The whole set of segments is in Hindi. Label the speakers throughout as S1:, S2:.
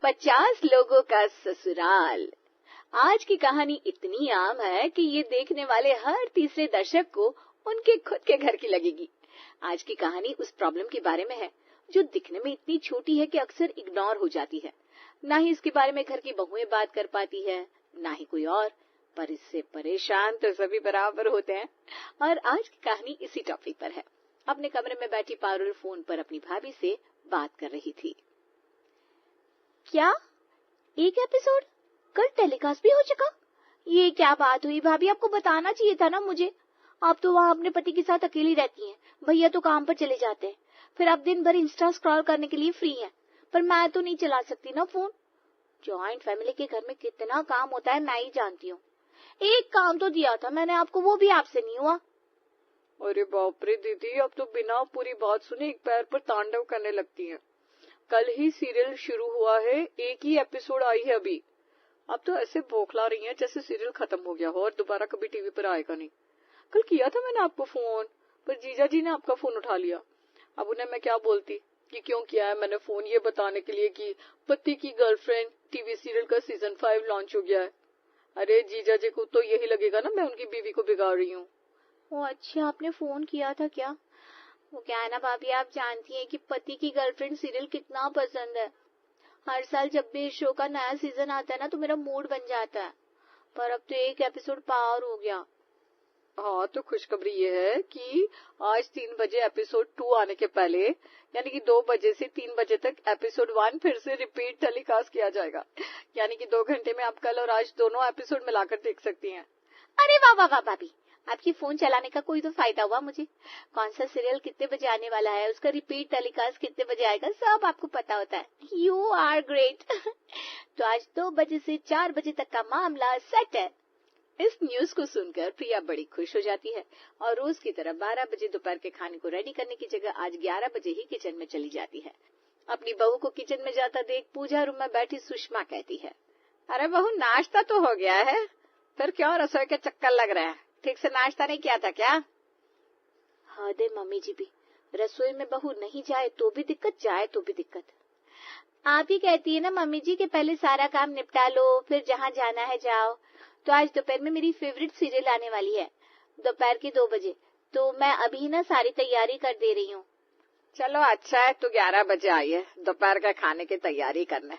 S1: 50 लोगों का ससुराल। आज की कहानी इतनी आम है कि ये देखने वाले हर तीसरे दर्शक को उनके खुद के घर की लगेगी। आज की कहानी उस प्रॉब्लम के बारे में है जो दिखने में इतनी छोटी है कि अक्सर इग्नोर हो जाती है। ना ही इसके बारे में घर की बहुएं बात कर पाती है, ना ही कोई और, पर इससे परेशान तो सभी बराबर होते हैं। और आज की कहानी इसी टॉपिक पर है। अपने कमरे में बैठी पारुल फोन पर अपनी भाभी से बात कर रही थी। क्या एक एपिसोड कल टेलीकास्ट भी हो चुका? ये क्या बात हुई भाभी, आपको बताना चाहिए था ना मुझे। आप तो वहाँ अपने पति के साथ अकेली रहती हैं, भैया तो काम पर चले जाते हैं, फिर आप दिन भर इंस्टा स्क्रॉल करने के लिए फ्री हैं, पर मैं तो नहीं चला सकती ना फोन। जॉइंट फैमिली के घर में कितना काम होता है मैं ही जानती हूँ। एक काम तो दिया था मैंने आपको, वो भी आपसे नहीं हुआ।
S2: अरे बाप रे दीदी, अब तो बिना पूरी बात सुने एक पैर पर तांडव करने लगती हैं। कल ही सीरियल शुरू हुआ है, एक ही एपिसोड आई है अभी। अब तो ऐसे बौखला रही हैं जैसे सीरियल खत्म हो गया हो और दोबारा कभी टीवी पर आएगा नहीं। कल किया था मैंने आपको फोन, पर जीजा जी ने आपका फोन उठा लिया। अब उन्हें मैं क्या बोलती कि क्यों किया है मैंने फोन, ये बताने के लिए कि पति की गर्लफ्रेंड टीवी सीरियल का सीजन 5 लॉन्च हो गया है। अरे जीजा जी को तो यही लगेगा ना मैं उनकी बीवी को बिगाड़ रही हूँ।
S1: ओ अच्छा, आपने फोन किया था क्या? वो क्या है ना भाभी, आप जानती हैं कि पति की गर्लफ्रेंड सीरियल कितना पसंद है। हर साल जब भी इस शो का नया सीजन आता है ना तो मेरा मूड बन जाता है, पर अब तो एक एपिसोड पार हो गया।
S2: हाँ, तो खुशखबरी ये है कि आज 3 बजे एपिसोड 2 आने के पहले, यानी कि 2 बजे से 3 बजे तक एपिसोड 1 फिर से रिपीट टेलीकास्ट किया जाएगा। यानी कि 2 घंटे में आप कल और आज दोनों एपिसोड मिलाकर देख सकती हैं।
S1: अरे वाह वाह वाह भाभी, आपकी फोन चलाने का कोई तो फायदा हुआ मुझे। कौन सा सीरियल कितने बजे आने वाला है, उसका रिपीट टेलीकास्ट कितने बजे आएगा, सब आपको पता होता है। You are great. तो आज 2 बजे से 4 बजे तक का मामला सेट है। इस न्यूज को सुनकर प्रिया बड़ी खुश हो जाती है और रोज की तरह 12 बजे दोपहर के खाने को रेडी करने की जगह आज 11 बजे ही किचन में चली जाती है। अपनी बहू को किचन में जाता देख पूजा रूम में बैठी सुषमा कहती है, अरे बहू नाश्ता तो हो गया है, फिर क्यों रसोई के चक्कर लग रहे हैं? ठीक से नाश्ता नहीं किया था क्या? हाँ दे मम्मी जी भी, रसोई में बहू नहीं जाए तो भी दिक्कत, जाए तो भी दिक्कत। आप ही कहती है ना मम्मी जी कि पहले सारा काम निपटा लो फिर जहाँ जाना है जाओ। तो आज दोपहर में मेरी फेवरेट सीरियल आने वाली है, दोपहर के 2 बजे, तो मैं अभी ना सारी तैयारी कर दे रही हूँ।
S2: चलो अच्छा है, तू 11 बजे आई है दोपहर के खाने की तैयारी करने।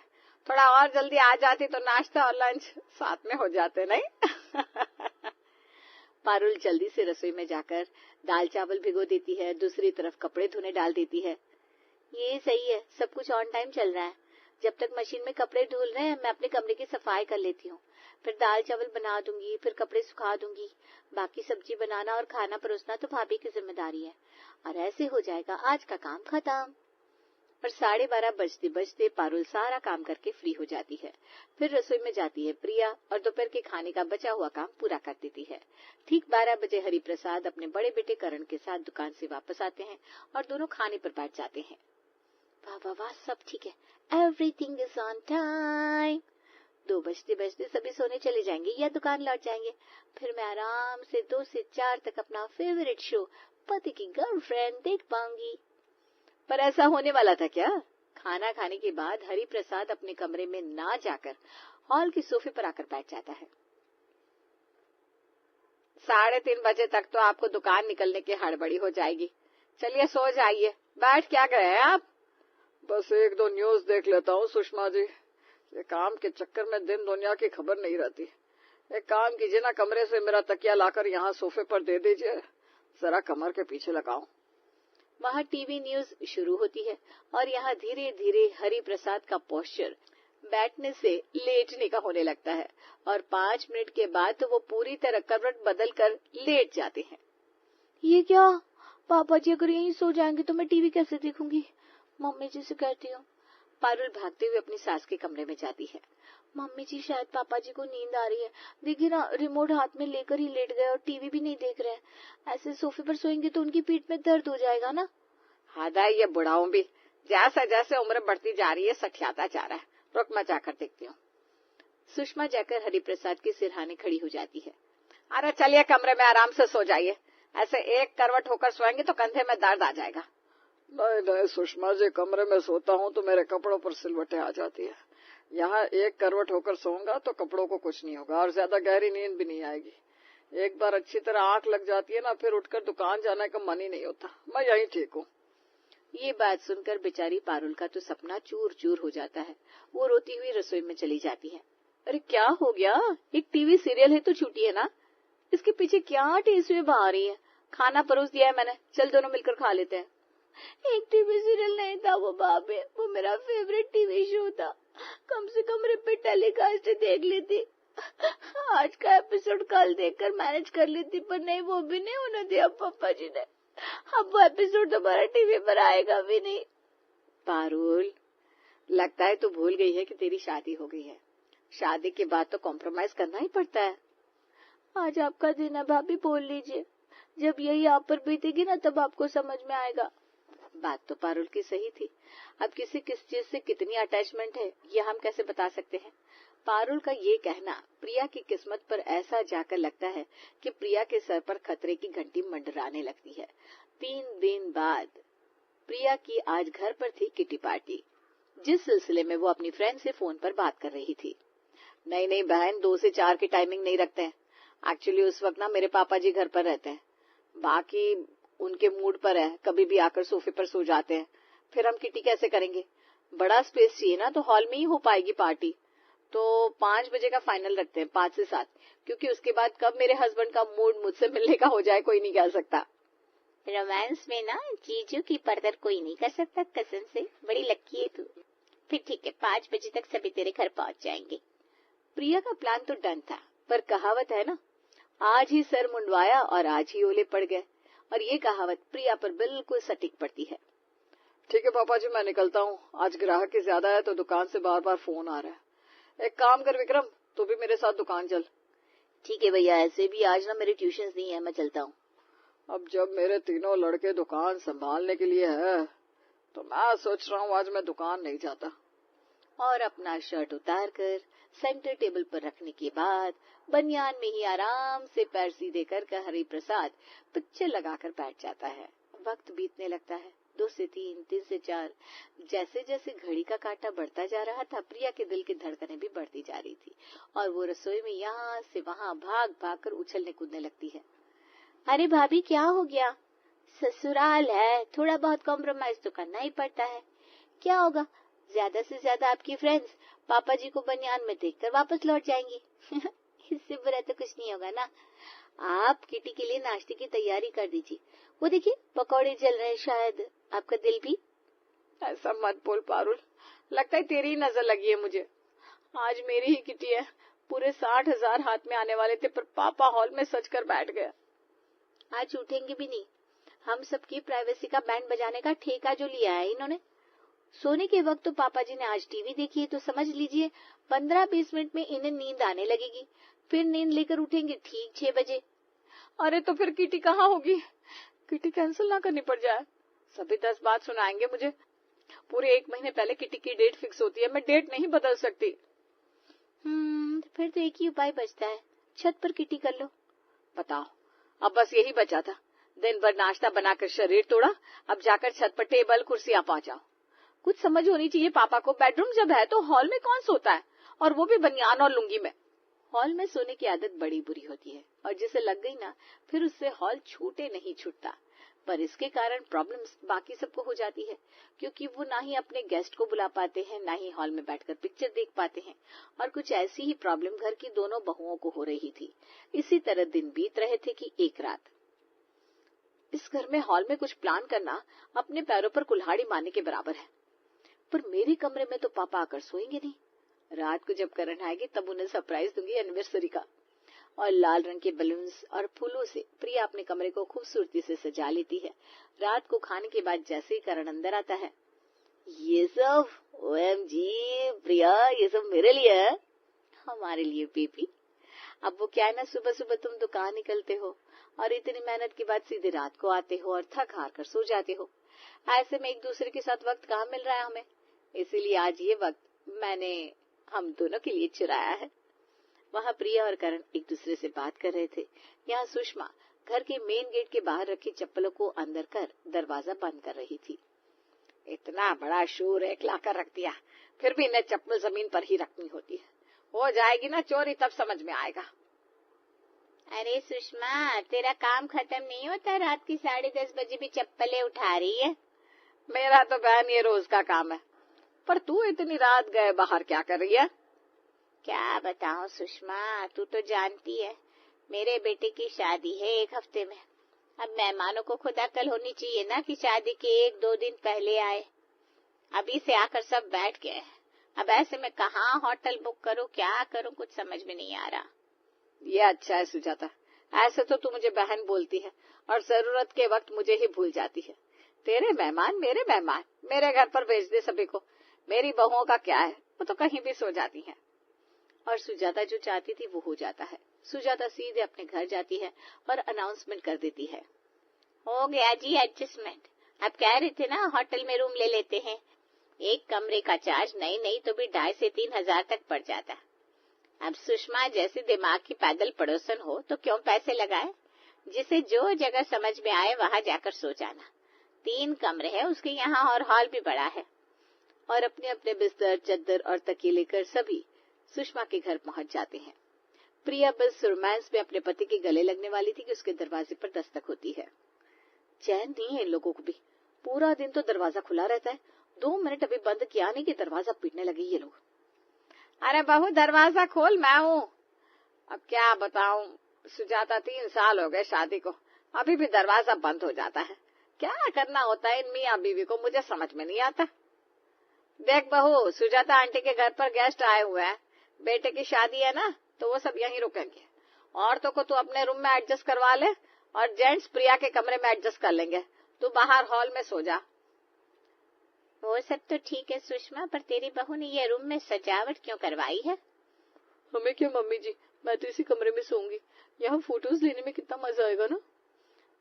S2: थोड़ा और जल्दी आ जाती तो नाश्ता और लंच साथ में हो जाते नहीं?
S1: पारुल जल्दी से रसोई में जाकर दाल चावल भिगो देती है, दूसरी तरफ कपड़े धोने डाल देती है। ये सही है, सब कुछ ऑन टाइम चल रहा है। जब तक मशीन में कपड़े धुल रहे हैं मैं अपने कमरे की सफाई कर लेती हूँ, फिर दाल चावल बना दूंगी, फिर कपड़े सुखा दूंगी। बाकी सब्जी बनाना और खाना परोसना तो भाभी की जिम्मेदारी है, और ऐसे हो जाएगा आज का काम खत्म। और 12:30 बजते बजते पारुल सारा काम करके फ्री हो जाती है। फिर रसोई में जाती है प्रिया और दोपहर के खाने का बचा हुआ काम पूरा कर देती है। ठीक 12 बजे हरि प्रसाद अपने बड़े बेटे करण के साथ दुकान से वापस आते हैं और दोनों खाने पर बैठ जाते हैं। वाह वाह वाह, सब ठीक है, एवरीथिंग इज ऑन टाइम। 2 बजते बजते सभी सोने चले जाएंगे या दुकान लौट जाएंगे। फिर मैं आराम से 2 से 4 तक अपना फेवरेट शो पति की गर्लफ्रेंड देख पाऊंगी। पर ऐसा होने वाला था क्या? खाना खाने के बाद हरि प्रसाद अपने कमरे में ना जाकर हॉल के सोफे पर आकर बैठ जाता है।
S2: 3:30 बजे तक तो आपको दुकान निकलने की हड़बड़ी हो जाएगी। चलिए सो जाइए। बैठ क्या गए हैं आप? बस 1-2 न्यूज देख लेता हूँ सुषमा जी, ये काम के चक्कर में दिन दुनिया की खबर नहीं रहती। एक काम कीजिए ना, कमरे से मेरा तकिया लाकर यहाँ सोफे पर दे दीजिए, जरा कमर के पीछे लगाऊं।
S1: वहाँ टीवी न्यूज शुरू होती है और यहाँ धीरे धीरे हरि प्रसाद का पोस्चर बैठने से लेटने का होने लगता है और 5 मिनट के बाद तो वो पूरी तरह करवट बदल कर लेट जाते हैं। ये क्या पापा जी, अगर यहीं सो जाएंगे तो मैं टीवी कैसे देखूंगी? मम्मी जी से कहती हूँ। पारुल भागते हुए अपनी सास के कमरे में जाती है। मम्मी जी शायद पापा जी को नींद आ रही है, देखिए ना रिमोट हाथ में लेकर ही लेट गए और टीवी भी नहीं देख रहे हैं। ऐसे सोफे पर सोएंगे तो उनकी पीठ में दर्द हो जाएगा ना।
S2: हादा, ये बुढ़ाऊं भी जैसे जैसे उम्र बढ़ती जा रही है सठियाता जा रहा है। रुक, मैं जाकर देखती हूँ।
S1: सुषमा जाकर हरि प्रसाद के सिरहाने खड़ी हो जाती है।
S2: अरे चलिए कमरे में आराम से सो जाइए, ऐसे एक करवट होकर सोएंगे तो कंधे में दर्द आ जाएगा। नहीं नहीं सुषमा जी, कमरे में सोता हूँ तो मेरे कपड़ों पर सिलवटें आ जाती है। यहाँ एक करवट होकर सोऊंगा तो कपड़ों को कुछ नहीं होगा और ज्यादा गहरी नींद भी नहीं आएगी। एक बार अच्छी तरह आंख लग जाती है ना, फिर उठकर दुकान जाने का मन ही नहीं होता। मैं यहीं ठीक हूँ।
S1: ये बात सुनकर बेचारी पारुल का तो सपना चूर चूर हो जाता है। वो रोती हुई रसोई में चली जाती है। अरे क्या हो गया, एक टीवी सीरियल है तो छूटी है ना, इसके पीछे क्या टेसुए बहा रही है। खाना परोस दिया है मैंने, चल दोनों मिलकर खा लेते हैं। एक टीवी सीरियल नहीं था वो बाबे, वो मेरा फेवरेट टीवी शो था। कम से कम रिपीट टेलीकास्ट देख लेती। आज का एपिसोड कल देखकर मैनेज कर लेती, पर नहीं, वो भी नहीं होने दिया पापा जी ने। अब वो एपिसोड दोबारा टीवी पर आएगा भी नहीं। पारुल, लगता है तू भूल गई है कि तेरी शादी हो गई है। शादी के बाद तो कॉम्प्रोमाइज करना ही पड़ता है। आज आपका दिन है भाभी, बोल लीजिए। जब यही आप पर बीतेगी ना तब आपको समझ में आएगा। बात तो पारुल की सही थी। अब किसी किस चीज से कितनी अटैचमेंट है ये हम कैसे बता सकते हैं। पारुल का ये कहना प्रिया की किस्मत पर ऐसा जाकर लगता है कि प्रिया के सर पर खतरे की घंटी मंडराने लगती है। 3 दिन बाद प्रिया की आज घर पर थी किटी पार्टी, जिस सिलसिले में वो अपनी फ्रेंड से फोन पर बात कर रही थी। नहीं बहन, 2 से 4 की टाइमिंग नहीं रखते हैं। एक्चुअली उस वक्त ना मेरे पापा जी घर पर रहते हैं, बाकी उनके मूड पर है, कभी भी आकर सोफे पर सो जाते हैं। फिर हम किटी कैसे करेंगे, बड़ा स्पेस चाहिए ना, तो हॉल में ही हो पाएगी पार्टी। तो 5 बजे का फाइनल रखते हैं, 5 से 7, क्योंकि उसके बाद कब मेरे हस्बैंड का मूड मुझसे मिलने का हो जाए कोई नहीं कह सकता। रोमांस में ना जीजू की परदर कोई नहीं कर सकता, कसम से, बड़ी लक्की है तू। फिर ठीक है, 5 बजे तक सभी तेरे घर पहुंच जाएंगे। प्रिया का प्लान तो डन था, पर कहावत है ना, आज ही सर मुंडवाया और आज ही ओले पड़ गए, और ये कहावत प्रिया पर बिल्कुल सटीक पड़ती है।
S2: ठीक है पापा जी, मैं निकलता हूँ। आज ग्राहक ही ज्यादा है तो दुकान से बार बार फोन आ रहा है। एक काम कर विक्रम, तू भी मेरे साथ दुकान चल।
S1: ठीक है भैया, ऐसे भी आज ना मेरे ट्यूशन नहीं है, मैं चलता हूँ।
S2: अब जब मेरे तीनों लड़के दुकान संभालने के लिए है तो मैं सोच रहा हूँ आज मैं दुकान नहीं जाता।
S1: और अपना शर्ट उतारकर सेंटर टेबल पर रखने के बाद बनियान में ही आराम से पैर सीधे कर हरि प्रसाद पिक्चर लगाकर बैठ जाता है। वक्त बीतने लगता है, 2 से 3, 3 से 4। जैसे जैसे घड़ी का कांटा बढ़ता जा रहा था, प्रिया के दिल की धड़कनें भी बढ़ती जा रही थी और वो रसोई में यहाँ से वहाँ भाग भाग कर उछलने कूदने लगती है। अरे भाभी, क्या हो गया? ससुराल है, थोड़ा बहुत कॉम्प्रोमाइज तो करना ही पड़ता है। क्या होगा, ज्यादा से ज्यादा आपकी फ्रेंड्स पापा जी को बनियान में देखकर वापस लौट जाएंगी। इससे बुरा तो कुछ नहीं होगा ना। आप किटी के लिए नाश्ते की तैयारी कर दीजिए, वो देखिए पकौड़े जल रहे हैं, शायद आपका दिल भी।
S2: ऐसा मत बोल पारुल, लगता है तेरी ही नजर लगी है मुझे। आज मेरी ही किटी है, पूरे 60,000 हाथ में आने वाले थे पर पापा हॉल में सज कर बैठ गए।
S1: आज उठेंगे भी नहीं। हम सबकी प्राइवेसी का बैंड बजाने का ठेका जो लिया है इन्होंने। सोने के वक्त तो पापा जी ने आज टीवी देखी है, तो समझ लीजिए 15-20 मिनट में इन्हें नींद आने लगेगी। फिर नींद लेकर उठेंगे ठीक 6 बजे।
S2: अरे तो फिर किटी कहाँ होगी? किटी कैंसिल ना करनी पड़ जाए। सभी 10 बात सुनाएंगे मुझे। पूरे 1 महीने पहले किटी की डेट फिक्स होती है, मैं डेट नहीं बदल सकती।
S1: फिर तो एक ही उपाय बचता है, छत पर किटी कर लो।
S2: बताओ, अब बस यही बचा था। दिन भर नाश्ता बनाकर शरीर तोड़ा, अब जाकर छत पर टेबल कुर्सियां पहुंचाओ। कुछ समझ होनी चाहिए पापा को। बेडरूम जब है तो हॉल में कौन सोता है, और वो भी बनियान और लुंगी में।
S1: हॉल में सोने की आदत बड़ी बुरी होती है, और जिसे लग गई ना फिर उससे हॉल छूटे नहीं छूटता। पर इसके कारण प्रॉब्लम्स बाकी सबको हो जाती है, क्योंकि वो ना ही अपने गेस्ट को बुला पाते हैं, ना ही हॉल में बैठकर पिक्चर देख पाते हैं। और कुछ ऐसी ही प्रॉब्लम घर की दोनों बहुओं को हो रही थी। इसी तरह दिन बीत रहे थे कि एक रात, इस घर में हॉल में कुछ प्लान करना अपने पैरों पर कुल्हाड़ी मारने के बराबर है। पर मेरे कमरे में तो पापा आकर सोएंगे नहीं। रात को जब करंट आएगी तब उन्हें सरप्राइज दूंगी एनिवर्सरी का। और लाल रंग के बलून्स और फूलों से प्रिया अपने कमरे को खूबसूरती से सजा लेती है। रात को खाने के बाद जैसे ही करण अंदर आता है, ये सब OMG प्रिया, ये सब मेरे लिए है। हमारे लिए बेबी। अब वो क्या है ना, सुबह सुबह तुम दुकान निकलते हो और इतनी मेहनत के बाद सीधे रात को आते हो और थक हार कर सो जाते हो। ऐसे में एक दूसरे के साथ वक्त कहाँ मिल रहा है हमें, इसीलिए आज ये वक्त मैंने हम दोनों के लिए चुराया है। वहाँ प्रिया और करण एक दूसरे से बात कर रहे थे। यहाँ सुषमा घर के मेन गेट के बाहर रखी चप्पलों को अंदर कर दरवाजा बंद कर रही थी।
S2: इतना बड़ा शूर एक लाकर रख दिया, फिर भी इन्हें चप्पल जमीन पर ही रखनी होती है। हो जाएगी ना चोरी तब समझ में आएगा।
S1: अरे सुषमा, तेरा काम खत्म नहीं होता, रात की 10:30 बजे भी चप्पलें उठा रही है।
S2: मेरा तो बहन ये रोज का काम है, पर तू इतनी रात गए बाहर क्या कर रही है?
S1: क्या बताऊं सुषमा, तू तो जानती है मेरे बेटे की शादी है 1 हफ्ते में। अब मेहमानों को खुद अकल होनी चाहिए ना कि शादी के 1-2 दिन पहले आए। अभी से आकर सब बैठ गए। अब ऐसे में कहाँ होटल बुक करूं, क्या करूं, कुछ समझ में नहीं आ रहा।
S2: ये अच्छा है सुजाता, ऐसे तो तू मुझे बहन बोलती है और जरूरत के वक्त मुझे ही भूल जाती है। तेरे मेहमान मेरे घर पर भेज दे सभी को। मेरी बहुओं का क्या है, वो तो कहीं भी सो जाती हैं।
S1: और सुजाता जो चाहती थी वो हो जाता है। सुजाता सीधे अपने घर जाती है और अनाउंसमेंट कर देती है, हो गया जी एडजस्टमेंट। अब कह रहे थे ना होटल में रूम ले लेते हैं। एक कमरे का चार्ज नहीं तो भी 2,500 से 3,000 तक पड़ जाता। अब सुषमा जैसे दिमाग की पैदल पड़ोसन हो तो क्यों पैसे लगाए। जिसे जो जगह समझ में आए वहां जाकर सो जाना। 3 कमरे हैं उसके यहाँ और हॉल भी बड़ा है। और अपने अपने बिस्तर, चद्दर और तकिए लेकर सभी सुषमा के घर पहुंच जाते हैं। प्रिया बस रोमांस में अपने पति के गले लगने वाली थी कि उसके दरवाजे पर दस्तक होती है। चैन नहीं है इन लोगों को भी, पूरा दिन तो दरवाजा खुला रहता है, 2 मिनट अभी बंद किया नहीं कि दरवाजा पीटने लगे ये लोग।
S2: अरे बहू दरवाजा खोल, मैं हूँ। अब क्या बताऊं सुजाता, 3 साल हो गए शादी को, अभी भी दरवाजा बंद हो जाता है। क्या करना होता है इन मियाँ बीवी को, मुझे समझ में नहीं आता। देख बहू, सुजाता आंटी के घर पर गेस्ट आए हुए हैं, बेटे की शादी है ना तो वो सब यहीं रुकेंगे। औरतों को तू अपने रूम में एडजस्ट करवा ले और जेंट्स प्रिया के कमरे में एडजस्ट कर लेंगे। तू बाहर हॉल में सो जा।
S1: वो सब तो ठीक है सुषमा, पर तेरी बहू ने ये रूम में सजावट क्यों करवाई है?
S2: हमें क्या मम्मी जी, मैं तो इसी कमरे में सोऊंगी, यहाँ फोटोज लेने में कितना मजा आएगा ना।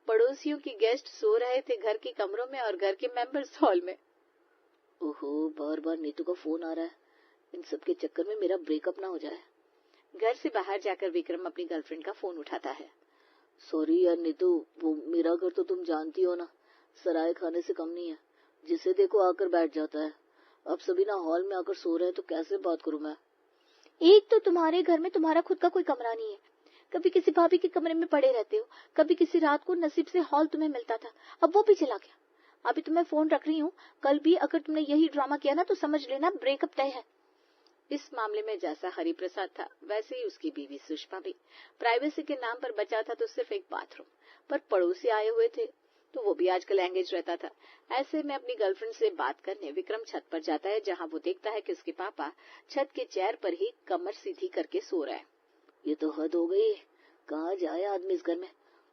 S1: पड़ोसियों की गेस्ट सो रहे थे घर के कमरों में और घर के मेंबर्स हॉल में। ओहो, बार बार नीतू का फोन आ रहा है, इन सब के चक्कर में मेरा ब्रेकअप ना हो जाए। घर से बाहर जाकर विक्रम अपनी गर्लफ्रेंड का फोन उठाता है। सॉरी यार नीतू, वो मेरा घर तो तुम जानती हो ना, सराय खाने से कम नहीं है, जिसे देखो आकर बैठ जाता है। अब सभी ना हॉल में आकर सो रहे हैं तो कैसे बात करूं मैं। एक तो तुम्हारे घर में तुम्हारा खुद का कोई कमरा नहीं है, कभी किसी भाभी के कमरे में पड़े रहते हो, कभी किसी रात को नसीब से हॉल तुम्हें मिलता था, अब वो भी चला गया। अभी तो मैं फोन रख रही हूँ, कल भी अगर तुमने यही ड्रामा किया ना तो समझ लेना ब्रेकअप तय है। इस मामले में जैसा हरिप्रसाद था वैसे ही उसकी बीवी सुषमा भी। प्राइवेसी के नाम पर बचा था तो सिर्फ एक बाथरूम, पर पड़ोसी आए हुए थे तो वो भी आजकल एंगेज रहता था। ऐसे में अपनी गर्लफ्रेंड से बात करने विक्रम छत पर जाता है, जहाँ वो देखता है कि उसके पापा छत के चेयर पर ही कमर सीधी करके सो रहे हैं। ये तो हद हो गई, कहाँ जाए आदमी इस घर में।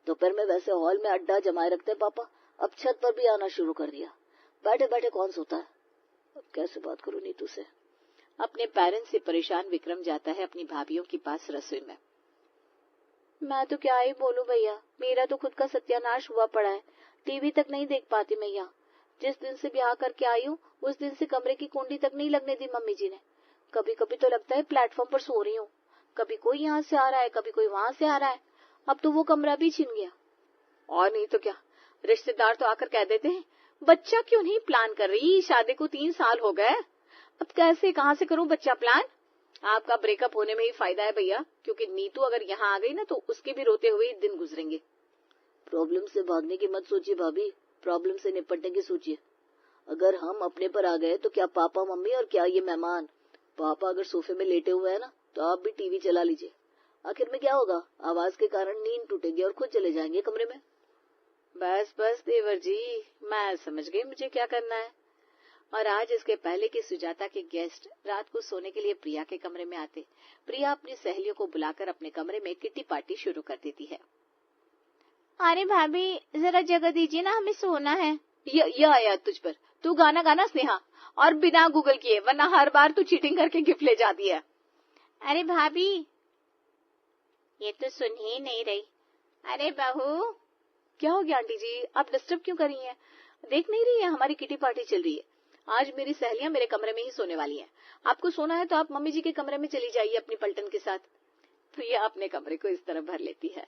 S1: दोपहर में वैसे हॉल में अड्डा जमाए रखते हैं पापा, अब छत पर भी आना शुरू कर दिया। बैठे बैठे कौन सोता है। अब कैसे बात करूं नीतू से। अपने पेरेंट्स से परेशान विक्रम जाता है अपनी भाभीयों के पास रसोई में। मैं तो क्या ही बोलूं भैया, मेरा तो खुद का सत्यानाश हुआ पड़ा है, टीवी तक नहीं देख पाती मैं यहाँ। जिस दिन से ब्याह करके आई हूँ उस दिन से कमरे की कुंडी तक नहीं लगने दी मम्मी जी ने। कभी कभी तो लगता है प्लेटफॉर्म पर सो रही हूँ, कभी कोई यहाँ से आ रहा है, कभी कोई वहां से आ रहा है। अब तो वो कमरा भी छिन गया। और नहीं तो क्या, रिश्तेदार तो आकर कह देते हैं, बच्चा क्यों नहीं प्लान कर रही, शादी को 3 साल हो गए, अब कैसे कहाँ से करूं बच्चा प्लान। आपका ब्रेकअप होने में ही फायदा है भैया, क्योंकि नीतू अगर यहाँ आ गई ना तो उसके भी रोते हुए दिन गुजरेंगे। प्रॉब्लम से भागने की मत सोचिए भाभी, प्रॉब्लम से निपटने की सोचिए। अगर हम अपने पर आ गए तो क्या पापा मम्मी और क्या ये मेहमान। पापा अगर सोफे में लेटे हुए हैं ना तो आप भी टीवी चला लीजिए, आखिर में क्या होगा, आवाज के कारण नींद टूटेगी और खुद चले जाएंगे कमरे में। बस बस देवर जी, मैं समझ गई मुझे क्या करना है। और आज इसके पहले कि सुजाता के गेस्ट रात को सोने के लिए प्रिया के कमरे में आते, प्रिया अपनी सहेलियों को बुलाकर अपने कमरे में किट्टी पार्टी शुरू कर देती है। अरे भाभी जरा जगह दीजिए ना, हमें सोना है। ये आया तुझ पर, तू गाना गाना स्नेहा, और बिना गूगल किए, वरना हर बार तू चीटिंग करके गिफ्ट ले जाती है। अरे भाभी ये तो सुन ही नहीं रही। अरे बहू क्या हो गया आंटी जी, आप डिस्टर्ब क्यों कर रही हैं? देख नहीं रही है हमारी किटी पार्टी चल रही है। आज मेरी सहेलियां मेरे कमरे में ही सोने वाली हैं। आपको सोना है तो आप मम्मी जी के कमरे में चली जाइए अपनी पलटन के साथ। प्रिया अपने कमरे को इस तरह भर लेती है।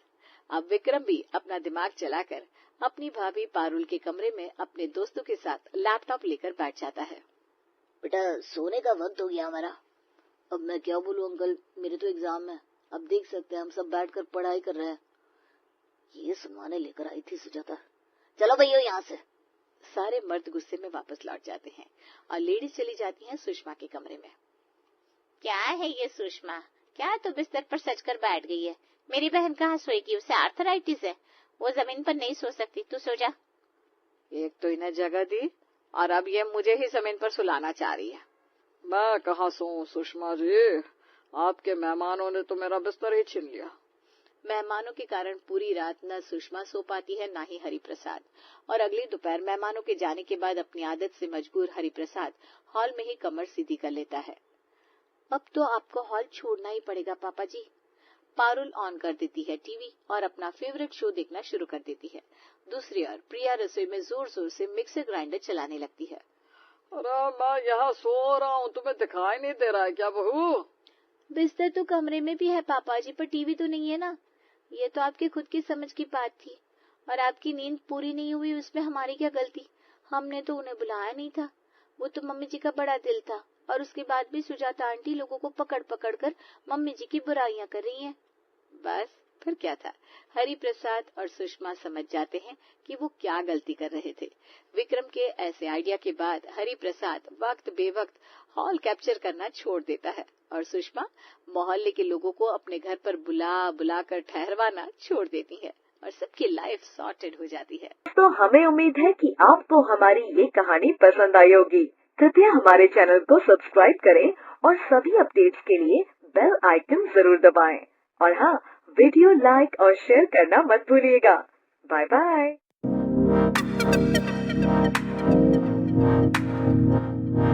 S1: अब विक्रम भी अपना दिमाग चलाकर अपनी भाभी पारुल के कमरे में अपने दोस्तों के साथ लैपटॉप लेकर बैठ जाता है।
S3: बेटा सोने का वक्त हो गया हमारा। अब मैं क्या बोलूं अंकल, मेरे तो एग्जाम है। अब देख सकते हैं हम सब बैठकर पढ़ाई कर रहे हैं। ये सुनवाने लेकर आई थी सुजाता। चलो भैया यहाँ से।
S1: सारे मर्द गुस्से में वापस लौट जाते हैं और लेडीज चली जाती हैं सुषमा के कमरे में।
S4: क्या है ये सुषमा, क्या तो बिस्तर पर सचकर बैठ गई है। मेरी बहन कहाँ सोएगी, उसे आर्थराइटिस है, वो जमीन पर नहीं सो सकती, तू सो जा।
S2: एक तो इन्हें जगह दी और अब ये मुझे ही जमीन पर सुलाना चाह रही है। मैं कहाँ सोऊं सुषमा जी, आपके मेहमानों ने तो मेरा बिस्तर ही छीन लिया।
S1: मेहमानों के कारण पूरी रात न सुषमा सो पाती है न ही हरिप्रसाद, और अगली दोपहर मेहमानों के जाने के बाद अपनी आदत से मजबूर हरिप्रसाद हॉल में ही कमर सीधी कर लेता है। अब तो आपको हॉल छोड़ना ही पड़ेगा पापा जी। पारुल ऑन कर देती है टीवी और अपना फेवरेट शो देखना शुरू कर देती है। दूसरी ओर प्रिया रसोई में जोर जोर से मिक्सर ग्राइंडर चलाने लगती है।
S2: अरे मैं यहाँ सो रहा हूँ, तुम्हें दिखाई नहीं दे रहा है क्या बहू?
S1: बिस्तर तो कमरे में भी है पापा जी, पर टीवी तो नहीं है ना। ये तो आपके खुद की समझ की बात थी, और आपकी नींद पूरी नहीं हुई उसमें हमारी क्या गलती। हमने तो उन्हें बुलाया नहीं था, वो तो मम्मी जी का बड़ा दिल था, और उसके बाद भी सुजाता आंटी लोगों को पकड़ पकड़ कर मम्मी जी की बुराइयां कर रही हैं। बस फिर क्या था, हरिप्रसाद और सुषमा समझ जाते हैं कि वो क्या गलती कर रहे थे। विक्रम के ऐसे आइडिया के बाद हरिप्रसाद वक्त बेवक्त हॉल कैप्चर करना छोड़ देता है और सुषमा मोहल्ले के लोगों को अपने घर पर बुला कर ठहरवाना छोड़ देती है और सबकी लाइफ सॉर्टेड हो जाती है।
S5: तो हमें उम्मीद है कि आपको हमारी ये कहानी पसंद आई होगी। कृपया हमारे चैनल को सब्सक्राइब करें और सभी अपडेट्स के लिए बेल आइकन जरूर दबाएं। और हाँ, वीडियो लाइक और शेयर करना मत भूलिएगा। Bye bye.